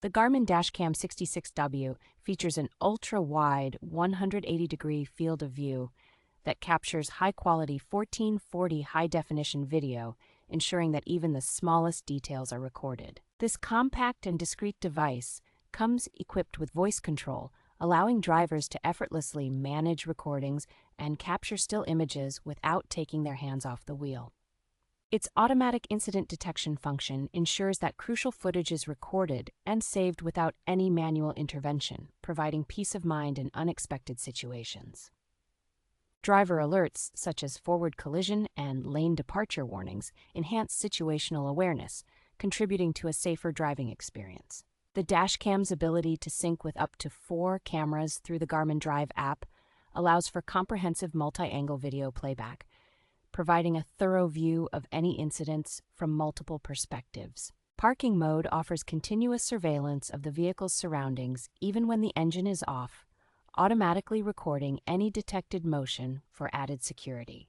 The Garmin Dash Cam 66W features an ultra-wide 180-degree field of view that captures high-quality 1440 high-definition video, ensuring that even the smallest details are recorded. This compact and discreet device comes equipped with voice control, allowing drivers to effortlessly manage recordings and capture still images without taking their hands off the wheel. Its automatic incident detection function ensures that crucial footage is recorded and saved without any manual intervention, providing peace of mind in unexpected situations. Driver alerts, such as forward collision and lane departure warnings, enhance situational awareness, contributing to a safer driving experience. The Dashcam's ability to sync with up to 4 cameras through the Garmin Drive app allows for comprehensive multi-angle video playback, providing a thorough view of any incidents from multiple perspectives. Parking mode offers continuous surveillance of the vehicle's surroundings even when the engine is off, automatically recording any detected motion for added security.